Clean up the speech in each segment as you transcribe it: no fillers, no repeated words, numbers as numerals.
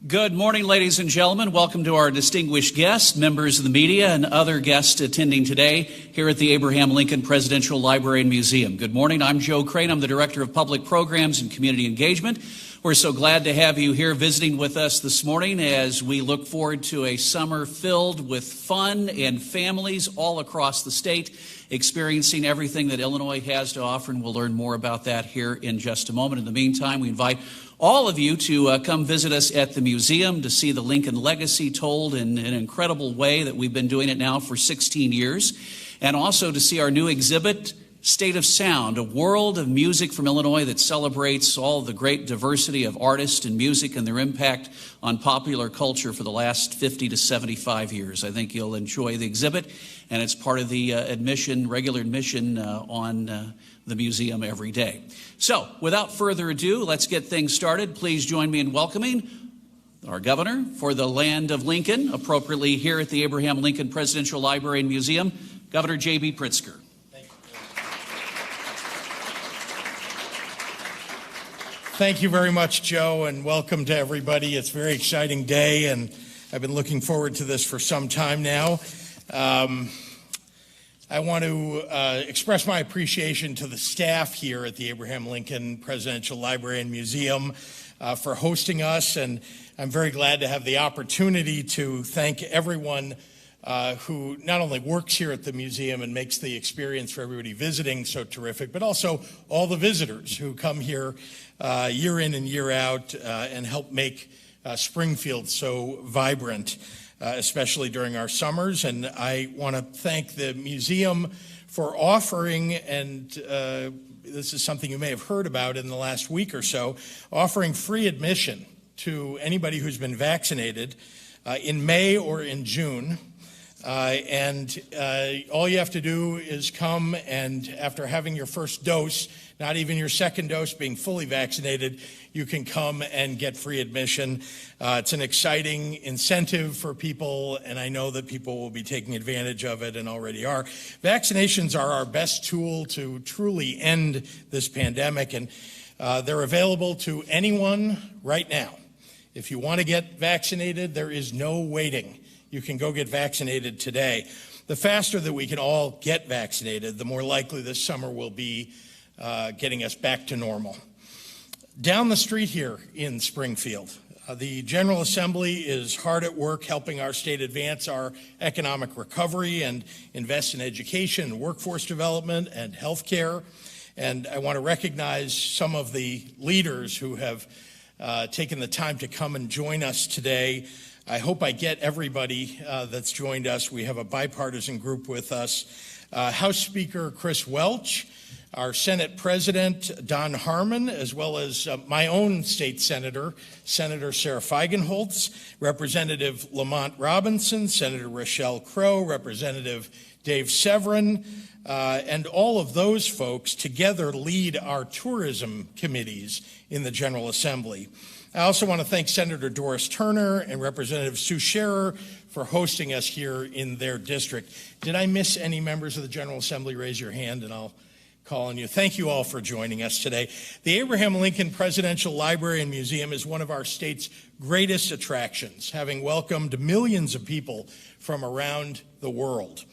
Good morning, ladies and gentlemen. Welcome to our distinguished guests, members of the media, and other guests attending today here at the Abraham Lincoln Presidential Library and Museum. Good morning. I'm Joe Crane. I'm the Director of Public Programs and Community Engagement. We're so glad to have you here visiting with us this morning as we look forward to a summer filled with fun and families all across the state experiencing everything that Illinois has to offer, and we'll learn more about that here in just a moment. In the meantime, we invite all of you to come visit us at the museum to see the Lincoln legacy told in an incredible way that we've been doing it now for 16 years, and also to see our new exhibit, State of Sound, a world of music from Illinois that celebrates all the great diversity of artists and music and their impact on popular culture for the last 50 to 75 years. I think you'll enjoy the exhibit, and it's part of the regular admission on the museum every day. So, without further ado, let's get things started. Please join me in welcoming our governor for the land of Lincoln, appropriately here at the Abraham Lincoln Presidential Library and Museum, Governor J.B. Pritzker. Thank you very much, Joe, and welcome to everybody. It's a very exciting day, and I've been looking forward to this for some time now. I want to express my appreciation to the staff here at the Abraham Lincoln Presidential Library and Museum for hosting us, and I'm very glad to have the opportunity to thank everyone who not only works here at the museum and makes the experience for everybody visiting so terrific, but also all the visitors who come here year in and year out and help make Springfield so vibrant, especially during our summers. And I want to thank the museum for offering, and this is something you may have heard about in the last week or so, offering free admission to anybody who's been vaccinated in May or in June. And all you have to do is come, and after having your first dose, not even your second dose, being fully vaccinated, you can come and get free admission. It's an exciting incentive for people, and I know that people will be taking advantage of it and already are. Vaccinations are our best tool to truly end this pandemic, and they're available to anyone right now. If you want to get vaccinated, there is no waiting. You can go get vaccinated today. The faster that we can all get vaccinated, the more likely this summer will be getting us back to normal. Down the street here in Springfield, the General Assembly is hard at work helping our state advance our economic recovery and invest in education and workforce development and health care. And I want to recognize some of the leaders who have taken the time to come and join us today. I hope I get everybody that's joined us. We have a bipartisan group with us. House Speaker Chris Welch, our Senate President Don Harmon, as well as my own state senator, Senator Sarah Feigenholtz, Representative Lamont Robinson, Senator Rochelle Crow, Representative Dave Severin, and all of those folks together lead our tourism committees in the General Assembly. I also want to thank Senator Doris Turner and Representative Sue Scherer for hosting us here in their district. Did I miss any members of the General Assembly? Raise your hand and I'll call on you. Thank you all for joining us today. The Abraham Lincoln Presidential Library and Museum is one of our state's greatest attractions, having welcomed millions of people from around the world.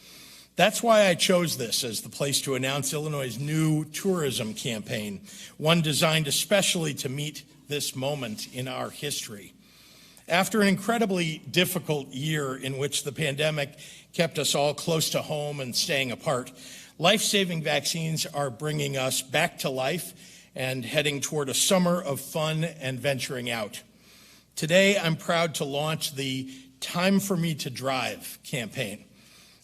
That's why I chose this as the place to announce Illinois' new tourism campaign, one designed especially to meet this moment in our history. After an incredibly difficult year in which the pandemic kept us all close to home and staying apart, life-saving vaccines are bringing us back to life and heading toward a summer of fun and venturing out. Today, I'm proud to launch the Time for Me to Drive campaign,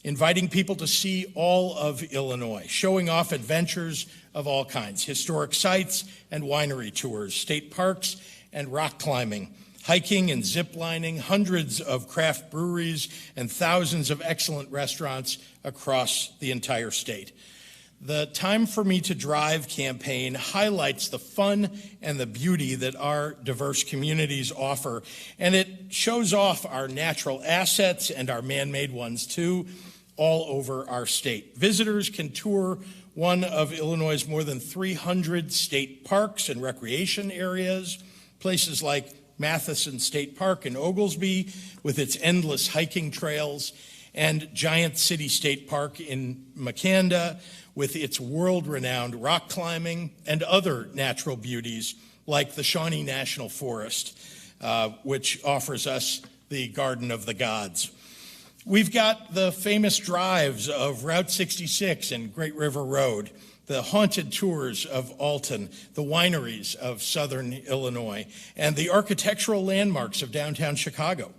inviting people to see all of Illinois, showing off adventures of all kinds, historic sites and winery tours, state parks and rock climbing, hiking and zip lining, hundreds of craft breweries, and thousands of excellent restaurants across the entire state. The Time for Me to Drive campaign highlights the fun and the beauty that our diverse communities offer, and it shows off our natural assets and our man-made ones too, all over our state. Visitors can tour one of Illinois' more than 300 state parks and recreation areas, places like Matheson State Park in Oglesby with its endless hiking trails, and Giant City State Park in Makanda with its world-renowned rock climbing and other natural beauties like the Shawnee National Forest, which offers us the Garden of the Gods. We've got the famous drives of Route 66 and Great River Road, the haunted tours of Alton, the wineries of southern Illinois, and the architectural landmarks of downtown Chicago.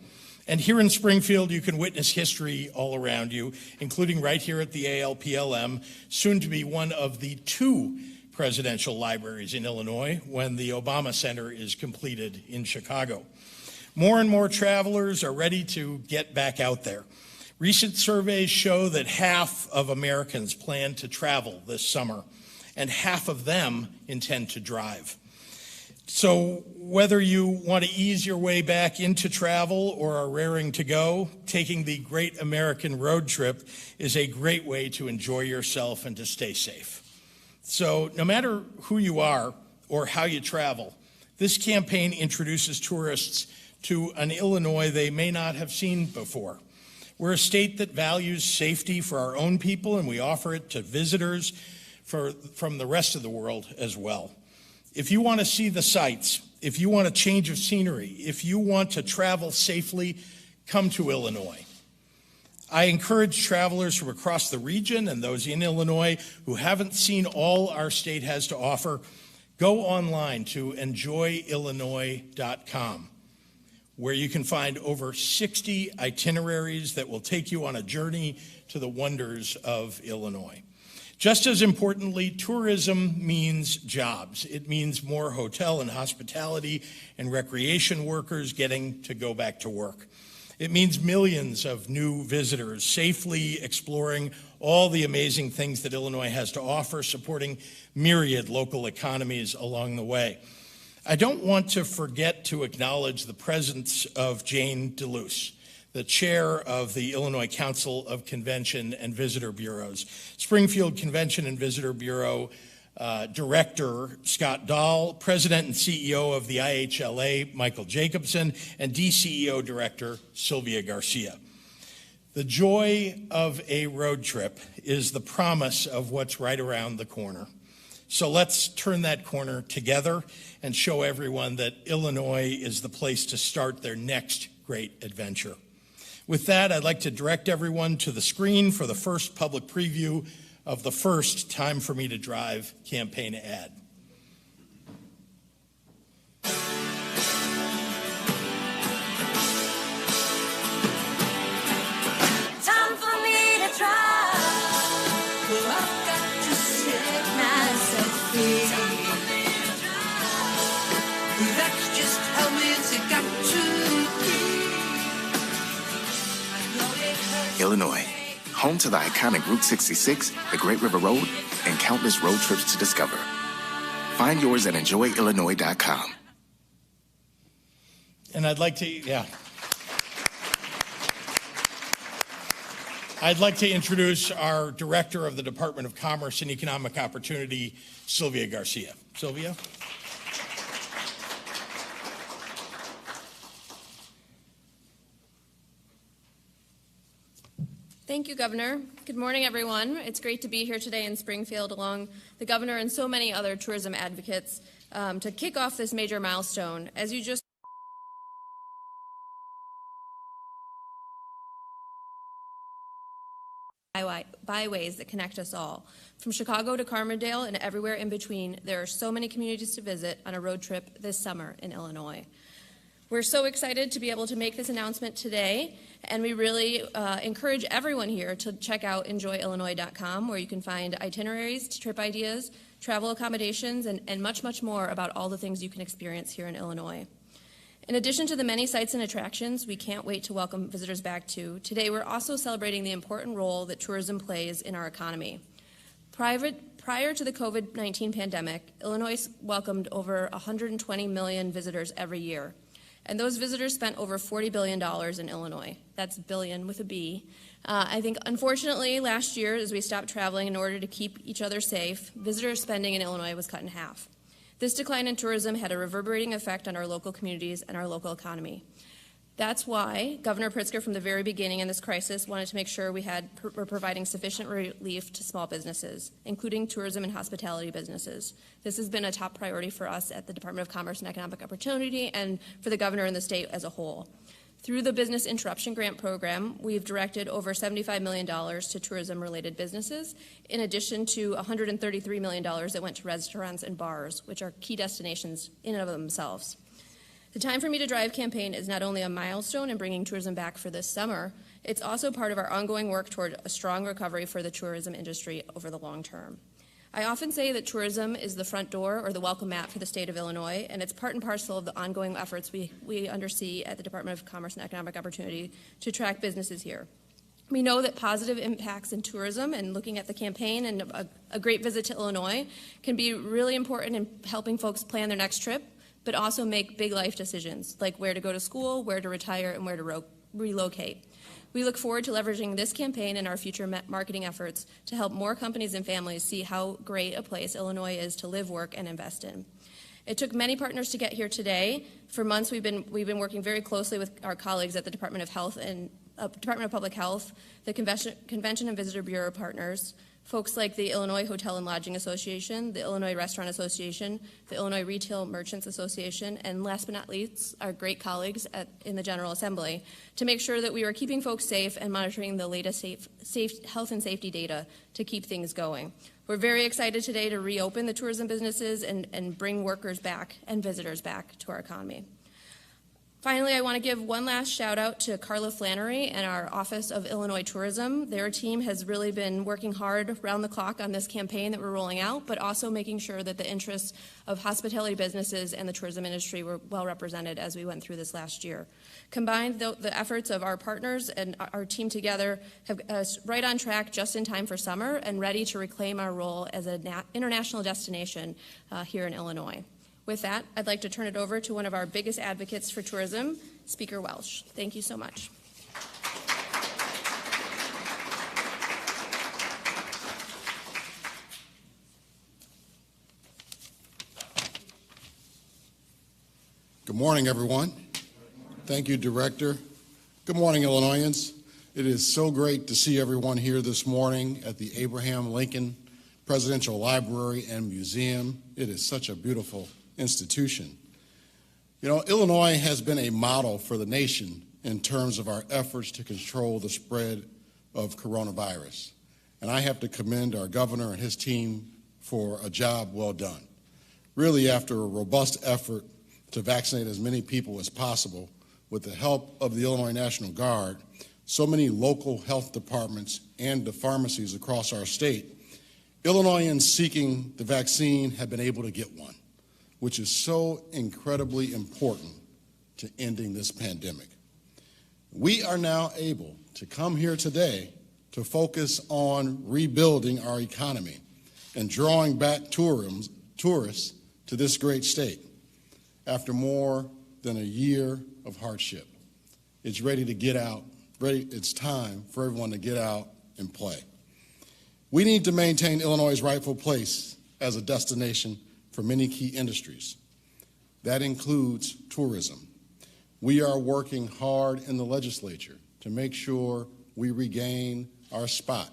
And here in Springfield, you can witness history all around you, including right here at the ALPLM, soon to be one of the 2 presidential libraries in Illinois when the Obama Center is completed in Chicago. More and more travelers are ready to get back out there. Recent surveys show that half of Americans plan to travel this summer, and half of them intend to drive. So whether you want to ease your way back into travel or are raring to go, taking the Great American Road Trip is a great way to enjoy yourself and to stay safe. So no matter who you are or how you travel, this campaign introduces tourists to an Illinois they may not have seen before. We're a state that values safety for our own people, and we offer it to visitors from the rest of the world as well. If you want to see the sights, if you want a change of scenery, if you want to travel safely, come to Illinois. I encourage travelers from across the region and those in Illinois who haven't seen all our state has to offer, go online to enjoyillinois.com, where you can find over 60 itineraries that will take you on a journey to the wonders of Illinois. Just as importantly, tourism means jobs. It means more hotel and hospitality and recreation workers getting to go back to work. It means millions of new visitors safely exploring all the amazing things that Illinois has to offer, supporting myriad local economies along the way. I don't want to forget to acknowledge the presence of Jane DeLuce, the chair of the Illinois Council of Convention and Visitor Bureaus, Springfield Convention and Visitor Bureau Director Scott Dahl, President and CEO of the IHLA Michael Jacobson, and DCEO Director Sylvia Garcia. The joy of a road trip is the promise of what's right around the corner. So let's turn that corner together and show everyone that Illinois is the place to start their next great adventure. With that, I'd like to direct everyone to the screen for the first public preview of the first Time for Me to Drive campaign ad. Time for me to drive. Well, I've got to set myself free. Time for me to drive. That's just how it's got to be. Illinois, home to the iconic Route 66, the Great River Road, and countless road trips to discover. Find yours at enjoyillinois.com. And I'd like to introduce our Director of the Department of Commerce and Economic Opportunity, Sylvia Garcia. Sylvia? Thank you, Governor. Good morning, everyone. It's great to be here today in Springfield along the Governor and so many other tourism advocates to kick off this major milestone. As you just byways that connect us all. From Chicago to Carbondale and everywhere in between, there are so many communities to visit on a road trip this summer in Illinois. We're so excited to be able to make this announcement today, and we really encourage everyone here to check out enjoyillinois.com, where you can find itineraries, trip ideas, travel accommodations, and much, much more about all the things you can experience here in Illinois. In addition to the many sites and attractions we can't wait to welcome visitors back to, today we're also celebrating the important role that tourism plays in our economy. Prior to the COVID-19 pandemic, Illinois welcomed over 120 million visitors every year. And those visitors spent over $40 billion in Illinois. That's billion with a B. I think, unfortunately, last year, as we stopped traveling in order to keep each other safe, visitor spending in Illinois was cut in half. This decline in tourism had a reverberating effect on our local communities and our local economy. That's why Governor Pritzker, from the very beginning in this crisis, wanted to make sure we're providing sufficient relief to small businesses, including tourism and hospitality businesses. This has been a top priority for us at the Department of Commerce and Economic Opportunity and for the governor and the state as a whole. Through the Business Interruption Grant Program, we've directed over $75 million to tourism-related businesses, in addition to $133 million that went to restaurants and bars, which are key destinations in and of themselves. The Time for Me to Drive campaign is not only a milestone in bringing tourism back for this summer, it's also part of our ongoing work toward a strong recovery for the tourism industry over the long term. I often say that tourism is the front door or the welcome mat for the state of Illinois, and it's part and parcel of the ongoing efforts we undersee at the Department of Commerce and Economic Opportunity to attract businesses here. We know that positive impacts in tourism, and looking at the campaign and a great visit to Illinois, can be really important in helping folks plan their next trip, but also make big life decisions, like where to go to school, where to retire, and where to relocate. We look forward to leveraging this campaign and our future marketing efforts to help more companies and families see how great a place Illinois is to live, work, and invest in. It took many partners to get here today. For months, we've been working very closely with our colleagues at the Department of Health and Department of Public Health, the Convention and Visitor Bureau partners, folks like the Illinois Hotel and Lodging Association, the Illinois Restaurant Association, the Illinois Retail Merchants Association, and last but not least, our great colleagues in the General Assembly, to make sure that we are keeping folks safe and monitoring the latest health and safety data to keep things going. We're very excited today to reopen the tourism businesses and bring workers back and visitors back to our economy. Finally, I want to give one last shout out to Carla Flannery and our Office of Illinois Tourism. Their team has really been working hard around the clock on this campaign that we're rolling out, but also making sure that the interests of hospitality businesses and the tourism industry were well represented as we went through this last year. Combined, the efforts of our partners and our team together have us right on track just in time for summer and ready to reclaim our role as an international destination here in Illinois. With that, I'd like to turn it over to one of our biggest advocates for tourism, Speaker Welsh. Thank you so much. Good morning, everyone. Thank you, Director. Good morning, Illinoisans. It is so great to see everyone here this morning at the Abraham Lincoln Presidential Library and Museum. It is such a beautiful institution. You know, Illinois has been a model for the nation in terms of our efforts to control the spread of coronavirus. And I have to commend our governor and his team for a job well done. Really, after a robust effort to vaccinate as many people as possible with the help of the Illinois National Guard, so many local health departments and the pharmacies across our state, Illinoisans seeking the vaccine have been able to get one, which is so incredibly important to ending this pandemic. We are now able to come here today to focus on rebuilding our economy and drawing back tourists to this great state. After more than a year of hardship, it's ready to get out. It's time for everyone to get out and play. We need to maintain Illinois' rightful place as a destination for many key industries. That includes tourism. We are working hard in the legislature to make sure we regain our spot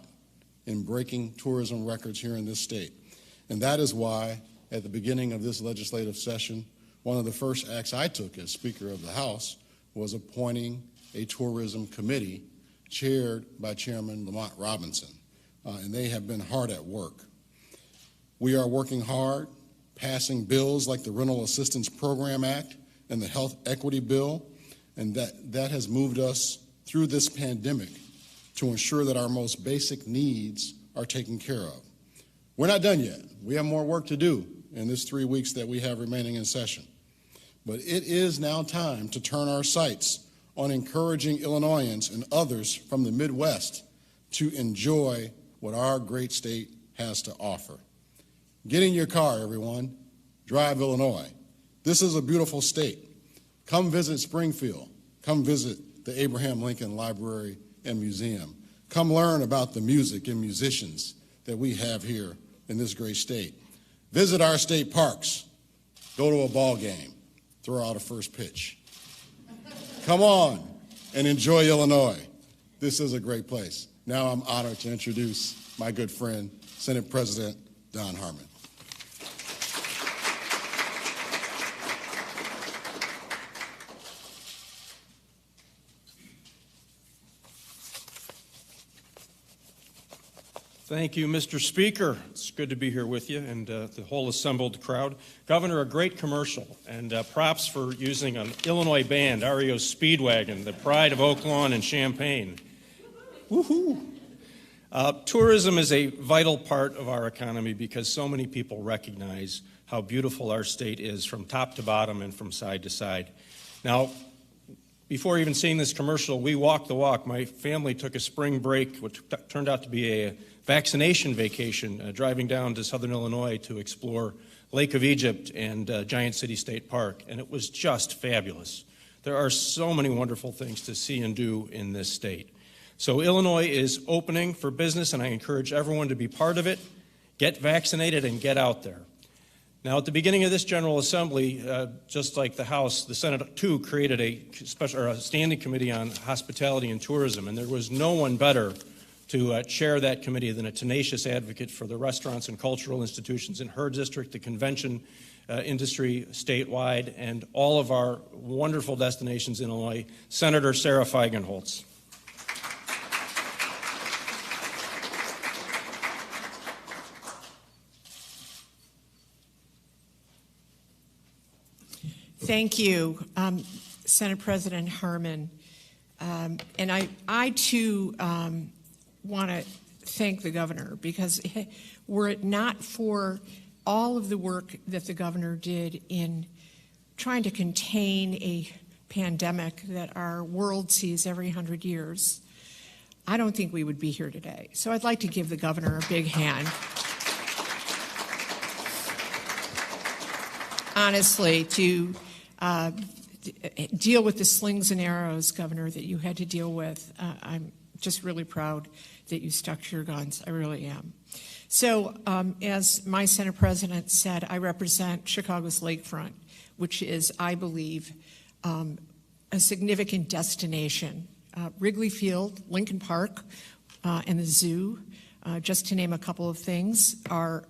in breaking tourism records here in this state. And that is why, at the beginning of this legislative session, one of the first acts I took as Speaker of the House was appointing a tourism committee chaired by Chairman Lamont Robinson. And they have been hard at work. We are working hard, passing bills like the Rental Assistance Program Act and the Health Equity Bill, and that has moved us through this pandemic to ensure that our most basic needs are taken care of. We're not done yet. We have more work to do in this 3 weeks that we have remaining in session. But it is now time to turn our sights on encouraging Illinoisans and others from the Midwest to enjoy what our great state has to offer. Get in your car, everyone. Drive Illinois. This is a beautiful state. Come visit Springfield. Come visit the Abraham Lincoln Library and Museum. Come learn about the music and musicians that we have here in this great state. Visit our state parks. go to a ball game, throw out a first pitch. Come on and enjoy Illinois. This is a great place. Now I'm honored to introduce my good friend, Senate President Don Harmon. Thank you, Mr. Speaker. It's good to be here with you and the whole assembled crowd. Governor, a great commercial, and props for using an Illinois band, REO Speedwagon, the pride of Oak Lawn and Champaign. Woohoo! Tourism is a vital part of our economy because so many people recognize how beautiful our state is from top to bottom and from side to side. Now, before even seeing this commercial, we walked the walk. My family took a spring break, which turned out to be a vaccination vacation, driving down to southern Illinois to explore Lake of Egypt and Giant City State Park, and it was just fabulous. There are so many wonderful things to see and do in this state. So Illinois is opening for business, and I encourage everyone to be part of it. Get vaccinated and get out there. Now, at the beginning of this General Assembly, just like the House, the Senate, too, created a standing committee on hospitality and tourism, and there was no one better to chair that committee than a tenacious advocate for the restaurants and cultural institutions in her district, the convention industry statewide, and all of our wonderful destinations in Illinois, Senator Sarah Feigenholtz. Thank you, Senate President Harmon. And I too, want to thank the governor, because were it not for all of the work that the governor did in trying to contain a pandemic that our world sees every 100 years, I don't think we would be here today. So I'd like to give the governor a big hand. Honestly, to deal with the slings and arrows, Governor, that you had to deal with, I'm just really proud that you stuck to your guns. I really am. So, as my Senate President said, I represent Chicago's lakefront, which is, I believe, a significant destination. Wrigley Field, Lincoln Park, and the zoo, just to name a couple of things, are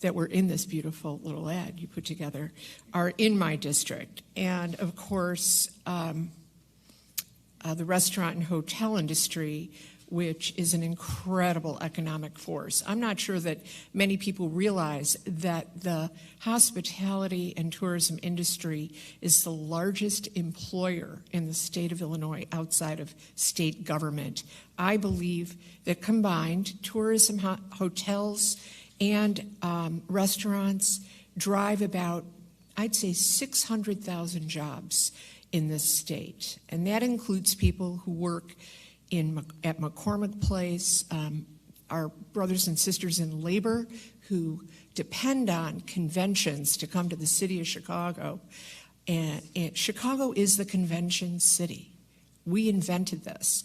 that were in this beautiful little ad you put together, are in my district. And of course, the restaurant and hotel industry, which is an incredible economic force. I'm not sure that many people realize that the hospitality and tourism industry is the largest employer in the state of Illinois outside of state government. I believe that combined, tourism, hotels, and restaurants drive about, I'd say, 600,000 jobs in this state. And that includes people who work at McCormick Place, our brothers and sisters in labor who depend on conventions to come to the city of Chicago. And Chicago is the convention city. We invented this.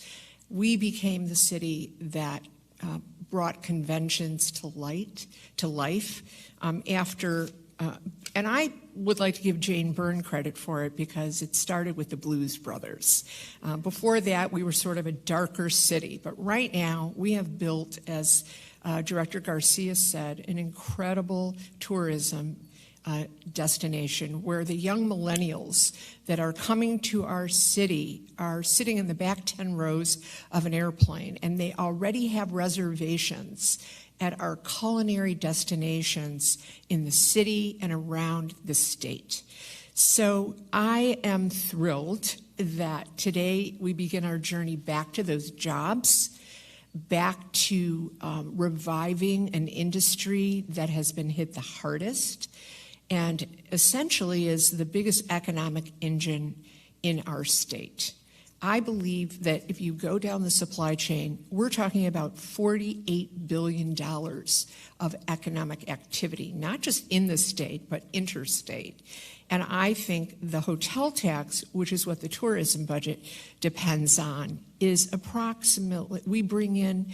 We became the city that brought conventions to life after, and I would like to give Jane Byrne credit for it because it started with the Blues Brothers. Before that, we were sort of a darker city, but right now we have built, as Director Garcia said, an incredible tourism destination where the young millennials that are coming to our city are sitting in the back 10 rows of an airplane, and they already have reservations at our culinary destinations in the city and around the state. So I am thrilled that today we begin our journey back to those jobs, back to reviving an industry that has been hit the hardest and essentially is the biggest economic engine in our state. I believe that if you go down the supply chain, we're talking about $48 billion of economic activity, not just in the state, but interstate. And I think the hotel tax, which is what the tourism budget depends on, is approximately, we bring in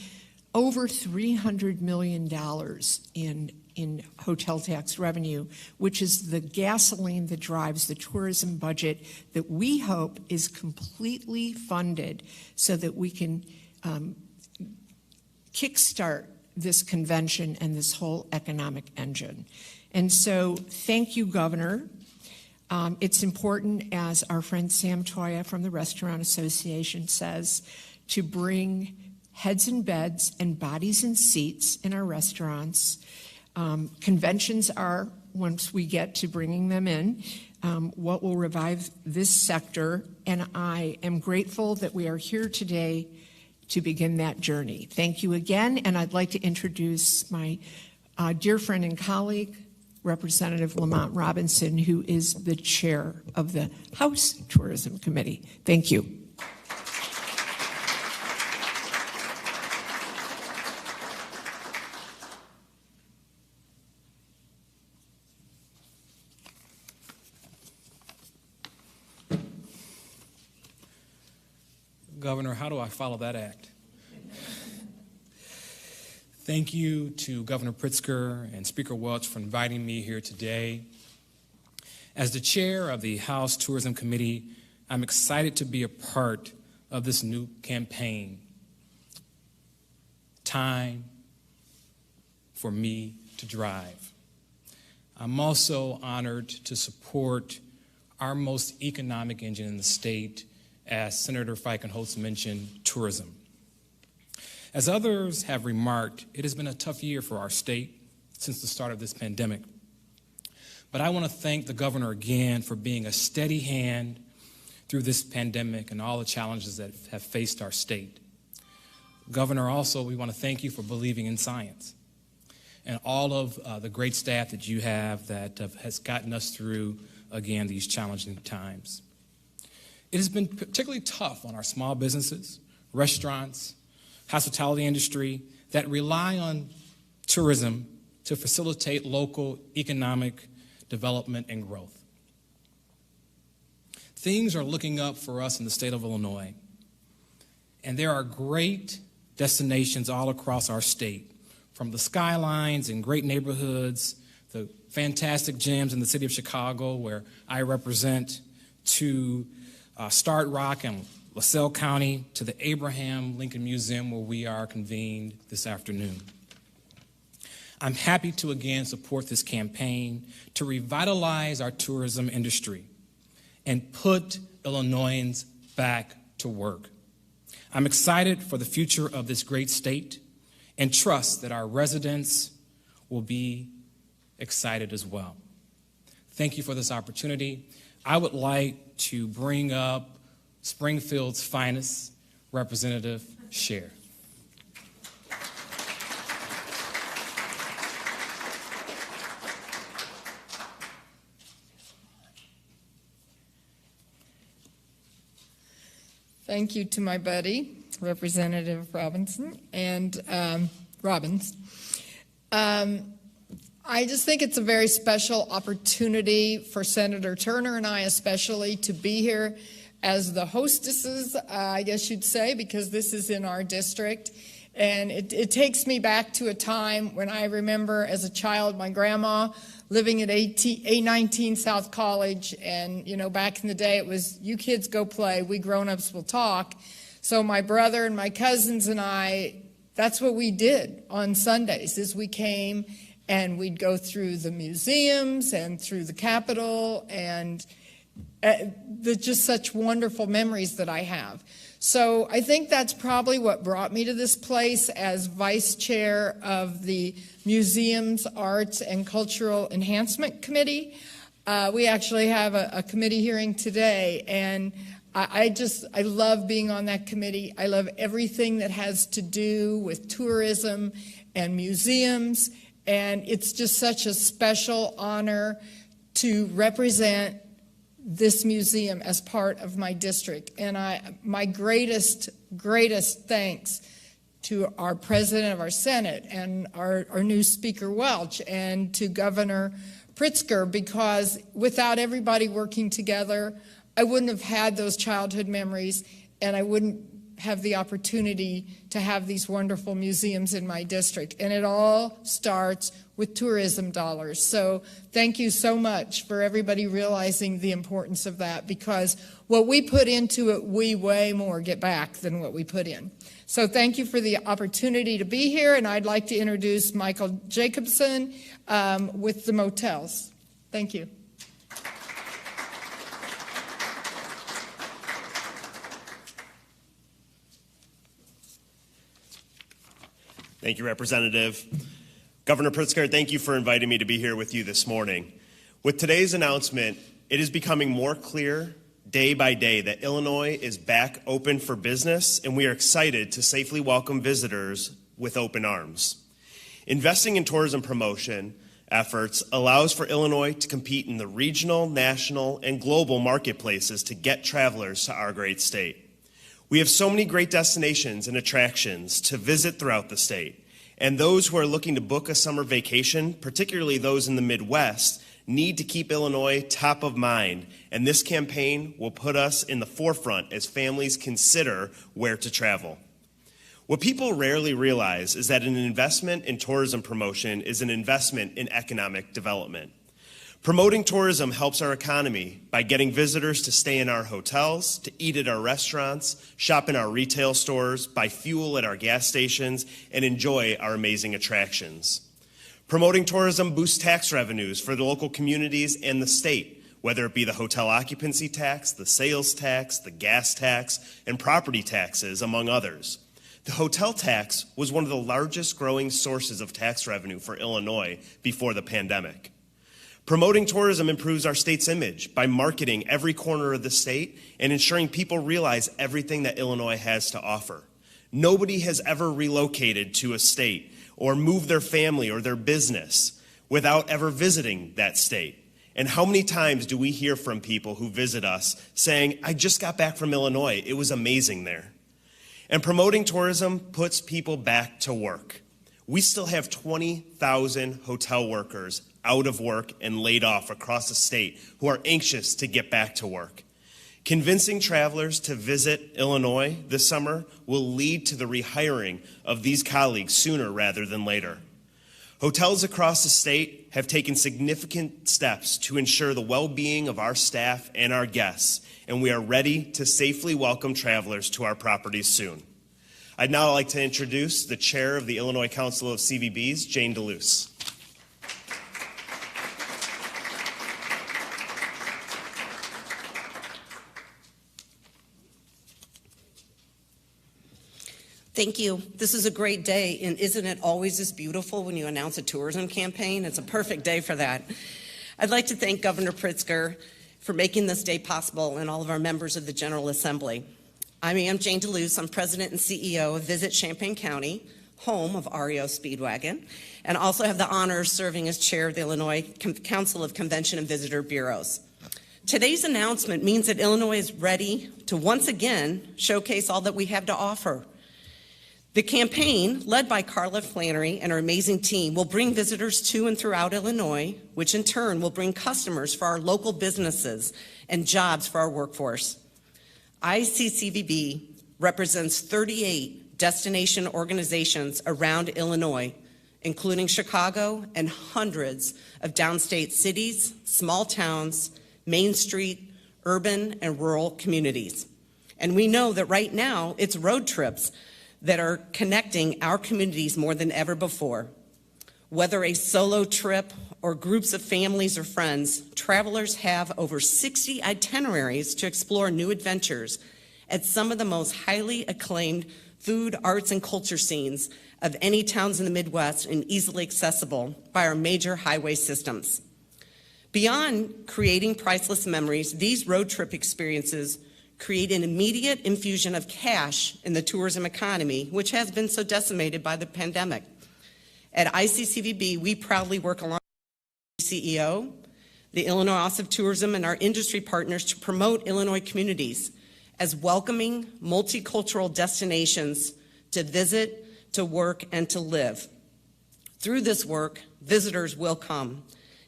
over $300 million in in hotel tax revenue, which is the gasoline that drives the tourism budget that we hope is completely funded so that we can kickstart this convention and this whole economic engine. And so thank you, Governor. It's important, as our friend Sam Toya from the Restaurant Association says, to bring heads and beds and bodies and seats in our restaurants. Conventions are, once we get to bringing them in, what will revive this sector. And I am grateful that we are here today to begin that journey. Thank you again. And I'd like to introduce my dear friend and colleague, Representative Lamont Robinson, who is the chair of the House Tourism Committee. Thank you. Governor, how do I follow that act? Thank you to Governor Pritzker and Speaker Welch for inviting me here today. As the chair of the House Tourism Committee, I'm excited to be a part of this new campaign. Time for me to drive. I'm also honored to support our most economic engine in the state, as Senator Feichenholz mentioned, tourism. As others have remarked, it has been a tough year for our state since the start of this pandemic. But I want to thank the governor again for being a steady hand through this pandemic and all the challenges that have faced our state. Governor, also, we want to thank you for believing in science and all of the great staff that you have that has gotten us through, again, these challenging times. It has been particularly tough on our small businesses, restaurants, hospitality industry that rely on tourism to facilitate local economic development and growth. Things are looking up for us in the state of Illinois, and there are great destinations all across our state, from the skylines and great neighborhoods, the fantastic gyms in the city of Chicago, where I represent, to Start Rock and LaSalle County, to the Abraham Lincoln Museum, where we are convened this afternoon. I'm happy to again support this campaign to revitalize our tourism industry and put Illinoisans back to work. I'm excited for the future of this great state and trust that our residents will be excited as well. Thank you for this opportunity. I would like to bring up Springfield's finest, Representative Scher. Thank you to my buddy, Representative Robinson and Robbins. I just think it's a very special opportunity for Senator Turner and I especially to be here as the hostesses, I guess you'd say, because this is in our district. And it takes me back to a time when I remember as a child, my grandma living at A19 South College. And, you know, back in the day, it was, you kids go play, we grown-ups will talk. So my brother and my cousins and I, that's what we did on Sundays, is we came and we'd go through the museums and through the Capitol, and they're just such wonderful memories that I have. So I think that's probably what brought me to this place as vice chair of the Museums, Arts, and Cultural Enhancement Committee. We actually have a committee hearing today, and I love being on that committee. I love everything that has to do with tourism and museums, and it's just such a special honor to represent this museum as part of my district. And my greatest thanks to our president of our Senate and our new Speaker Welch and to Governor Pritzker, because without everybody working together, I wouldn't have had those childhood memories, and I wouldn't have the opportunity to have these wonderful museums in my district. And it all starts with tourism dollars. So thank you so much for everybody realizing the importance of that, because what we put into it, we way more get back than what we put in. So thank you for the opportunity to be here, and I'd like to introduce Michael Jacobson with the motels. Thank you. Thank you, Representative. Governor Pritzker, thank you for inviting me to be here with you this morning. With today's announcement, it is becoming more clear day by day that Illinois is back open for business, and we are excited to safely welcome visitors with open arms. Investing in tourism promotion efforts allows for Illinois to compete in the regional, national, and global marketplaces to get travelers to our great state. We have so many great destinations and attractions to visit throughout the state, and those who are looking to book a summer vacation, particularly those in the Midwest, need to keep Illinois top of mind, and this campaign will put us in the forefront as families consider where to travel. What people rarely realize is that an investment in tourism promotion is an investment in economic development. Promoting tourism helps our economy by getting visitors to stay in our hotels, to eat at our restaurants, shop in our retail stores, buy fuel at our gas stations, and enjoy our amazing attractions. Promoting tourism boosts tax revenues for the local communities and the state, whether it be the hotel occupancy tax, the sales tax, the gas tax, and property taxes, among others. The hotel tax was one of the largest growing sources of tax revenue for Illinois before the pandemic. Promoting tourism improves our state's image by marketing every corner of the state and ensuring people realize everything that Illinois has to offer. Nobody has ever relocated to a state or moved their family or their business without ever visiting that state. And how many times do we hear from people who visit us saying, I just got back from Illinois, it was amazing there. And promoting tourism puts people back to work. We still have 20,000 hotel workers out of work and laid off across the state who are anxious to get back to work. Convincing travelers to visit Illinois this summer will lead to the rehiring of these colleagues sooner rather than later. Hotels across the state have taken significant steps to ensure the well-being of our staff and our guests, and we are ready to safely welcome travelers to our properties soon. I'd now like to introduce the chair of the Illinois Council of CVBs, Jane DeLuce. Thank you. This is a great day, and isn't it always this beautiful when you announce a tourism campaign? It's a perfect day for that. I'd like to thank Governor Pritzker for making this day possible and all of our members of the General Assembly. I am Jane DeLuce. I'm President and CEO of Visit Champaign County, home of REO Speedwagon, and also have the honor of serving as chair of the Illinois Council of Convention and Visitor Bureaus. Today's announcement means that Illinois is ready to once again showcase all that we have to offer. The campaign, led by Carla Flannery and her amazing team, will bring visitors to and throughout Illinois, which in turn will bring customers for our local businesses and jobs for our workforce. ICCVB represents 38 destination organizations around Illinois, including Chicago and hundreds of downstate cities, small towns, Main Street, urban and rural communities. And we know that right now it's road trips that are connecting our communities more than ever before. Whether a solo trip or groups of families or friends, travelers have over 60 itineraries to explore new adventures at some of the most highly acclaimed food, arts, and culture scenes of any towns in the Midwest and easily accessible by our major highway systems. Beyond creating priceless memories, these road trip experiences create an immediate infusion of cash in the tourism economy, which has been so decimated by the pandemic. At ICCVB, we proudly work along with the CEO, the Illinois Office of Tourism, and our industry partners to promote Illinois communities as welcoming, multicultural destinations to visit, to work, and to live. Through this work, visitors will come,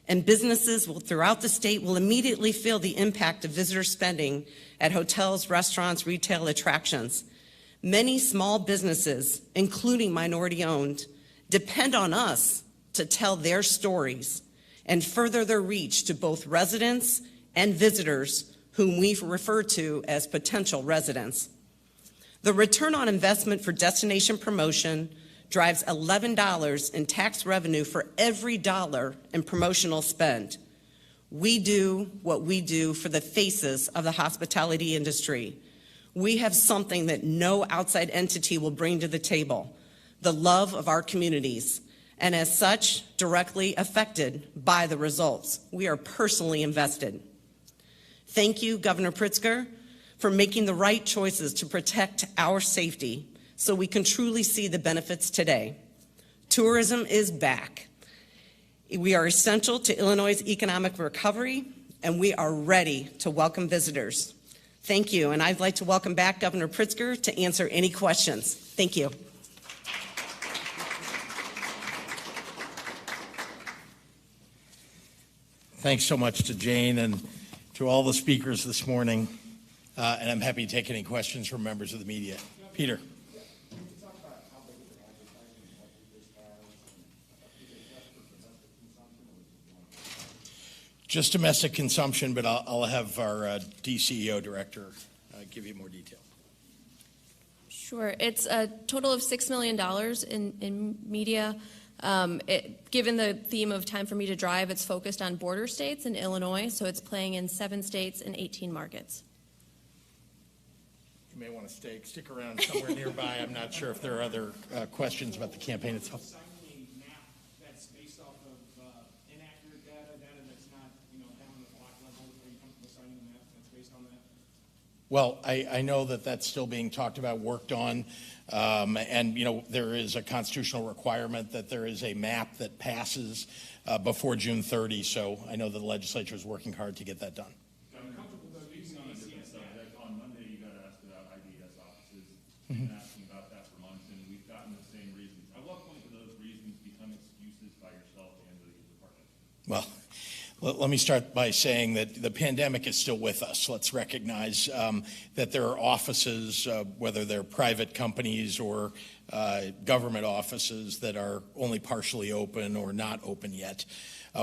and businesses throughout the state will immediately feel the impact of visitor spending at hotels, restaurants, retail attractions. Many small businesses, including minority-owned, depend on us to tell their stories and further their reach to both residents and visitors whom we refer to as potential residents. The return on investment for destination promotion drives $11 in tax revenue for every dollar in promotional spend. We do what we do for the faces of the hospitality industry. We have something that no outside entity will bring to the table, the love of our communities, and as such, directly affected by the results. We are personally invested. Thank you, Governor Pritzker, for making the right choices to protect our safety so we can truly see the benefits today. Tourism is back. We are essential to Illinois' economic recovery, and we are ready to welcome visitors. Thank you, and I'd like to welcome back Governor Pritzker to answer any questions. Thank you. Thanks so much to Jane and to all the speakers this morning, and I'm happy to take any questions from members of the media. Peter. Just domestic consumption, but I'll have our DCEO director give you more detail. Sure. It's a total of $6 million in media. Given the theme of Time for Me to Drive, it's focused on border states in Illinois, so it's playing in 7 states and 18 markets. You may want to stick around somewhere nearby. I'm not sure if there are other questions about the campaign itself. Well, I know that that's still being talked about, worked on, and there is a constitutional requirement that there is a map that passes before June 30. So I know that the legislature is working hard to get that done. On Monday, you got asked about IDS offices and asking about that for months, and we've gotten the same reasons. At what point do those reasons become excuses by yourself and the department? Well, let me start by saying that the pandemic is still with us. Let's recognize that there are offices, whether they're private companies or government offices, that are only partially open or not open yet.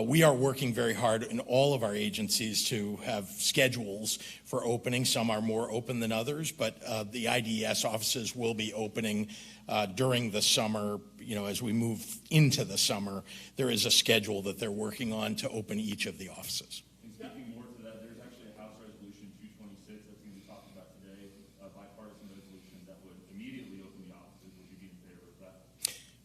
We are working very hard in all of our agencies to have schedules for opening. Some are more open than others, but the IDS offices will be opening during the summer. As we move into the summer, there is a schedule that they're working on to open each of the offices. And speaking more to that, there's actually a House Resolution 226 that's going to be talked about today, a bipartisan resolution that would immediately open the offices. Would you be in favor of that?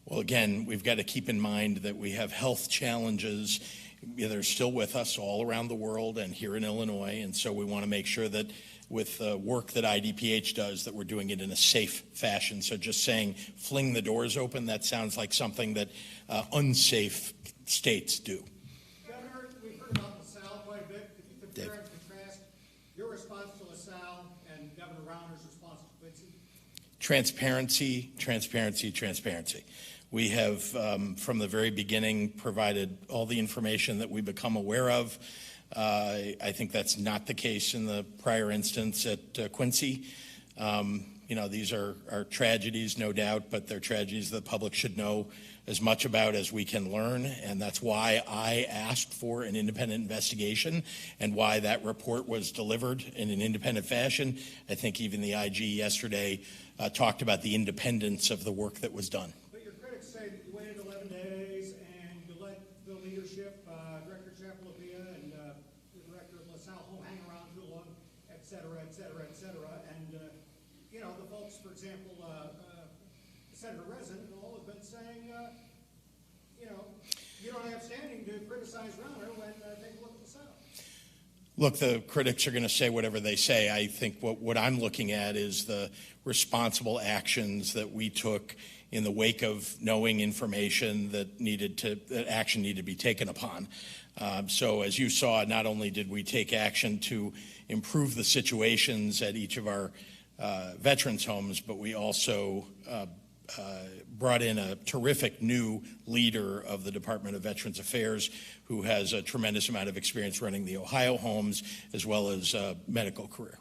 Well, again, we've got to keep in mind that we have health challenges. They're still with us all around the world and here in Illinois, and so we want to make sure that with the work that IDPH does, that we're doing it in a safe fashion. So just saying fling the doors open, that sounds like something that unsafe states do. Governor, we've heard about LaSalle quite a bit. Could you compare and contrast your response to LaSalle and Governor Rauner's response to Quincy? Transparency, transparency, transparency. We have, from the very beginning, provided all the information that we become aware of. I think that's not the case in the prior instance at Quincy. These are tragedies, no doubt, but they're tragedies the public should know as much about as we can learn, and that's why I asked for an independent investigation and why that report was delivered in an independent fashion. I think even the IG yesterday talked about the independence of the work that was done. But your critics say that you waited 11 days and you let the leadership, Director Chapelopia and the Director of LaSalle home hang around too long, et cetera, et cetera, et cetera. And, the folks, for example, Senator Resin and all have been saying, you don't have standing to criticize Rauner when they look at LaSalle. Look, the critics are going to say whatever they say. I think what I'm looking at is the responsible actions that we took in the wake of knowing information that action needed to be taken upon. So as you saw, not only did we take action to improve the situations at each of our veterans' homes, but we also brought in a terrific new leader of the Department of Veterans Affairs who has a tremendous amount of experience running the Ohio homes as well as a medical career.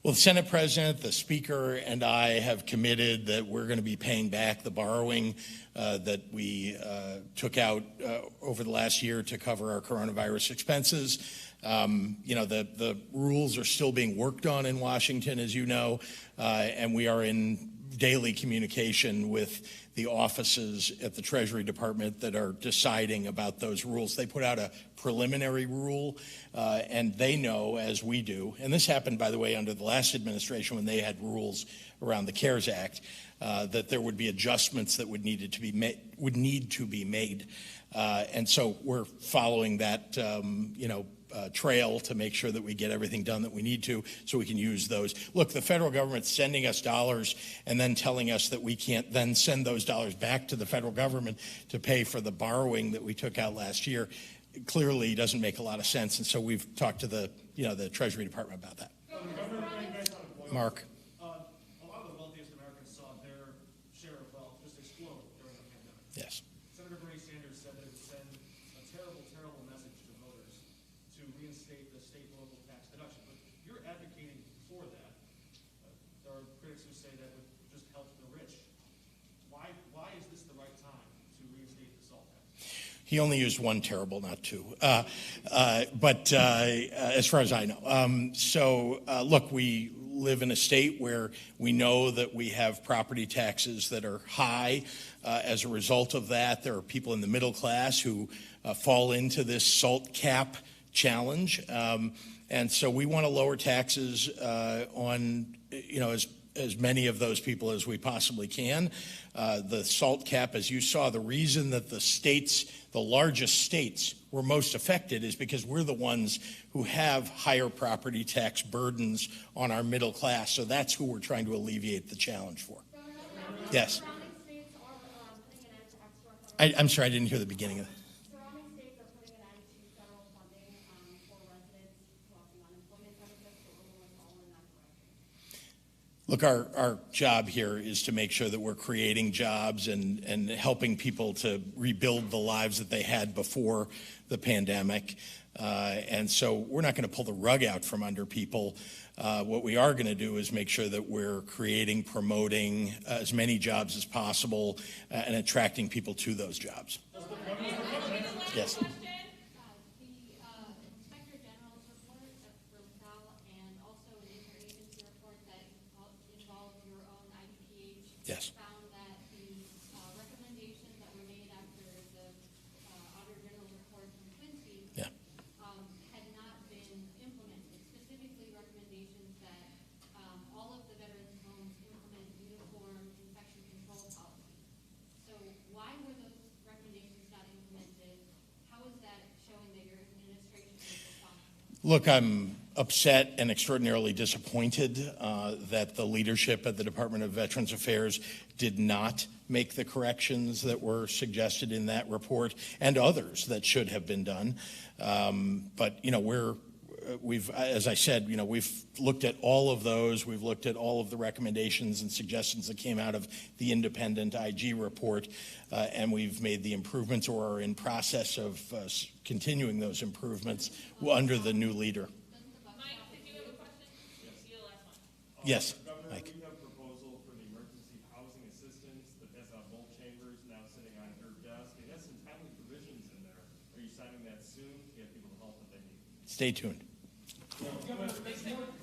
Well, the Senate President, the Speaker, and I have committed that we're going to be paying back the borrowing that we took out over the last year to cover our coronavirus expenses. The rules are still being worked on in Washington, as you know, and we are in daily communication with the offices at the Treasury Department that are deciding about those rules. They put out a preliminary rule, and they know, as we do, and this happened, by the way, under the last administration when they had rules around the CARES Act, that there would be adjustments that would need to be made. And so we're following that, trail to make sure that we get everything done that we need to so we can use those. Look, the federal government's sending us dollars and then telling us that we can't then send those dollars back to the federal government to pay for the borrowing that we took out last year. It clearly doesn't make a lot of sense, and so we've talked to the Treasury Department about that. Mark. A lot of the wealthiest Americans saw their share of wealth just explode during the pandemic. Yes. Senator Bernie Sanders said that it would send a terrible, terrible message to voters to reinstate the state and local tax deduction. But you're advocating for that. There are critics who say that would just help the rich. Why is this the right time to reinstate the SALT tax? He only used one terrible, not two. But as far as I know. Look, we live in a state where we know that we have property taxes that are high. As a result of that, there are people in the middle class who fall into this SALT cap challenge. And so we want to lower taxes on, as many of those people as we possibly can. The SALT cap, as you saw, the reason that the largest states were most affected is because we're the ones who have higher property tax burdens on our middle class. So that's who we're trying to alleviate the challenge for. Yes. I'm sorry, I didn't hear the beginning of that. Look, our job here is to make sure that we're creating jobs and helping people to rebuild the lives that they had before the pandemic. And so we're not going to pull the rug out from under people. What we are going to do is make sure that we're promoting as many jobs as possible and attracting people to those jobs. Yes. Yes. Found that the recommendations that were made after the Auditor General report from Quincy had not been implemented. Specifically, recommendations that all of the veterans' homes implement uniform infection control policy. So why were those recommendations not implemented? How is that showing that your administration is responsible? Look, I'm upset and extraordinarily disappointed that the leadership at the Department of Veterans Affairs did not make the corrections that were suggested in that report and others that should have been done. But we've, as I said, we've looked at all of those. We've looked at all of the recommendations and suggestions that came out of the independent IG report, and we've made the improvements or are in process of continuing those improvements under the new leader. Yes, Mike. We have a proposal for the emergency housing assistance that has both chambers now sitting on her desk. It has some timely provisions in there. Are you signing that soon to get people the help that they need? Stay tuned.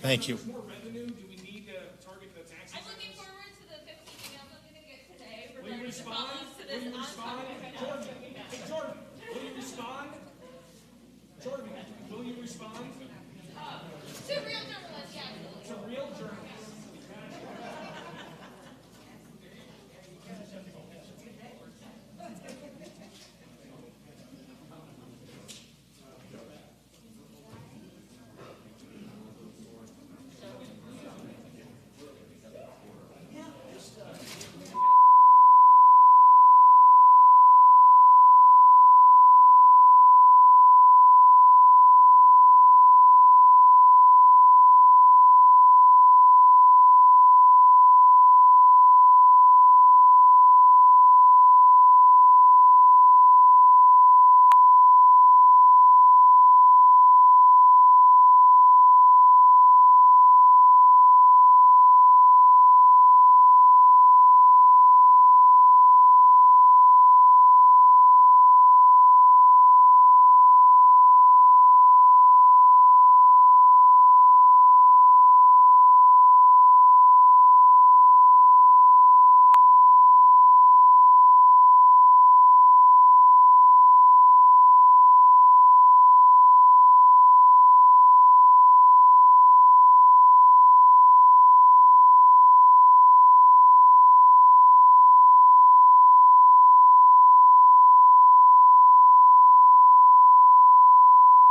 Thank you. More revenue? Do we need to target the taxes? I'm looking forward to the 15 emails I'm going to get today. Will you respond? Will you respond? Jordan, hey Jordan, will you respond? Jordan, will you respond? To real journalists, yeah. To real journalists.